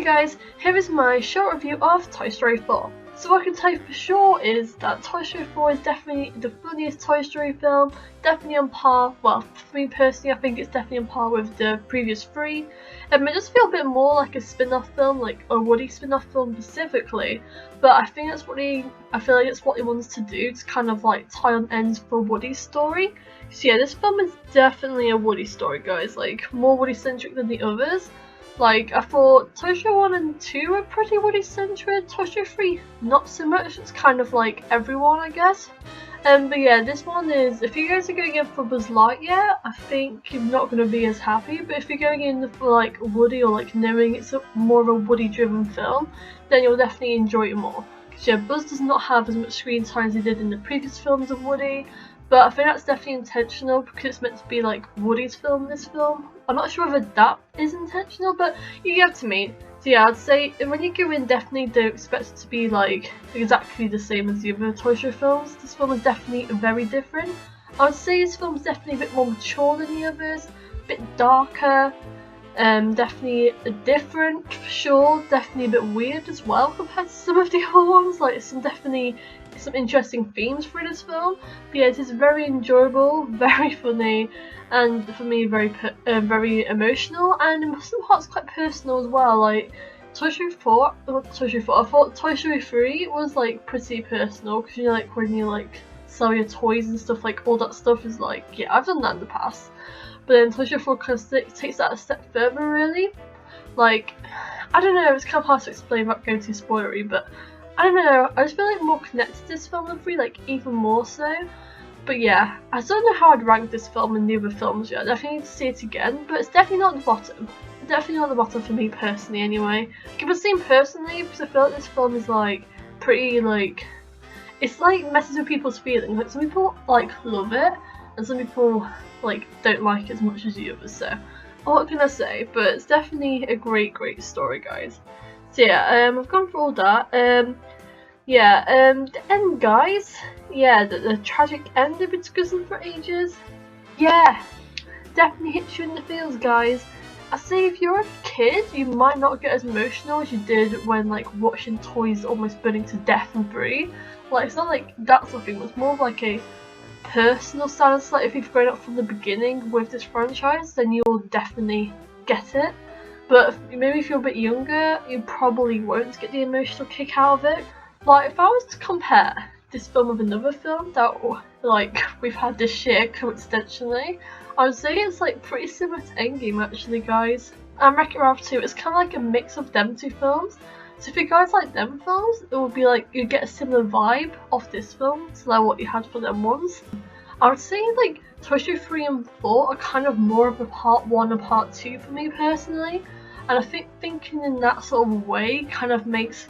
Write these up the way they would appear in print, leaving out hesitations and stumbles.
guys, here is my short review of Toy Story 4. So what I can tell you for sure is that Toy Story 4 is definitely the funniest Toy Story film, definitely on par, well for me personally I think it's definitely on par with the previous three. It does feel a bit more like a spin-off film, like a Woody spin-off film specifically, but I think that's I feel like it's what he wants to do, to kind of like tie on ends for Woody's story. So yeah, this film is definitely a Woody story guys, like more Woody centric than the others. Like, I thought Toy Story 1 and 2 were pretty Woody-centered, Toy Story 3 not so much, it's kind of like everyone I guess. But yeah, this one is, if you guys are going in for Buzz Lightyear, I think you're not going to be as happy, but if you're going in for like Woody or like knowing it's more of a Woody-driven film, then you'll definitely enjoy it more. Because yeah, Buzz does not have as much screen time as he did in the previous films of Woody, but I think that's definitely intentional because it's meant to be like Woody's film, this film. I'm not sure whether that is intentional, but you get to me. So yeah, I'd say when you go in, definitely don't expect it to be like exactly the same as the other Toy Story films. This film is definitely very different. I would say this film is definitely a bit more mature than the others, a bit darker, definitely different for sure, definitely a bit weird as well compared to some of the other ones, like some interesting themes for this film. But yeah, it is very enjoyable, very funny, and for me very emotional, and in some parts quite personal as well. Like Toy Story 4, not Toy Story 4, I thought Toy Story 3 was like pretty personal, because you know, like when you like sell your toys and stuff, like all that stuff is like, yeah, I've done that in the past. But then Toy Story 4 kind of takes that a step further really. Like, I don't know, it's kind of hard to explain without going too spoilery, but I don't know, I just feel like more connected to this film than 3, like even more so. But yeah, I don't know how I'd rank this film and the other films yet, I definitely need to see it again, but it's definitely not at the bottom. Definitely not at the bottom for me personally anyway. Give a scene personally, because I feel like this film is like, pretty like, it's like messes with people's feelings. Like some people like love it, and some people like don't like it as much as the others, so what can I say, but it's definitely a great story guys. So yeah, I've gone through all that. The end guys, yeah, the tragic end we've been discussing for ages, yeah, definitely hits you in the feels guys. I say if you're a kid, you might not get as emotional as you did when like watching toys almost burning to death in 3. Like it's not like that sort of thing, it's more of like a personal stance. Like if you've grown up from the beginning with this franchise, then you'll definitely get it. But maybe if you're a bit younger, you probably won't get the emotional kick out of it. Like if I was to compare this film with another film that like we've had this year coincidentally, I would say it's like pretty similar to Endgame actually guys. And Wreck-It Ralph 2, it's kind of like a mix of them two films. So if you guys like them films, it would be like you get a similar vibe of this film to like what you had for them ones. I would say like Toy Story 3 and 4 are kind of more of a part 1 and part 2 for me personally. And I think thinking in that sort of way kind of makes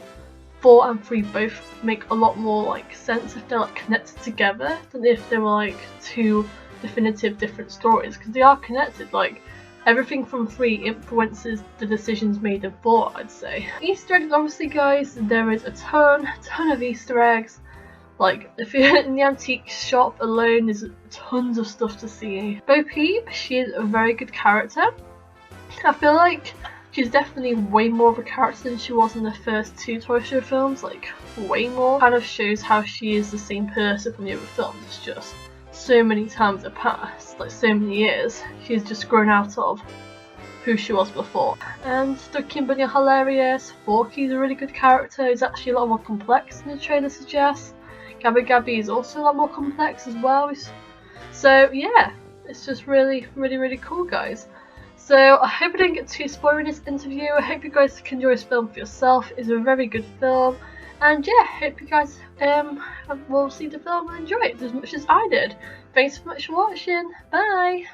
4 and 3 both make a lot more like sense if they're like connected together than if they were like two definitive different stories, because they are connected. Like everything from 3 influences the decisions made in 4, I'd say. Easter eggs, obviously guys, there is a ton of Easter eggs. Like if you're in the antique shop alone, there's tons of stuff to see. Bo Peep, she is a very good character. I feel like she's definitely way more of a character than she was in the first 2 Toy Story films, like way more. Kind of shows how she is the same person from the other films, it's just so many times have passed, like so many years, she's just grown out of who she was before. And Ducky and Bunny are hilarious. Forky's a really good character, he's actually a lot more complex than the trailer suggests. Gabby Gabby is also a lot more complex as well. So yeah, it's just really cool guys. So I hope I didn't get too spoiled in this interview. I hope you guys can enjoy this film for yourself. It's a very good film. And yeah, hope you guys will see the film and enjoy it as much as I did. Thanks so much for watching. Bye!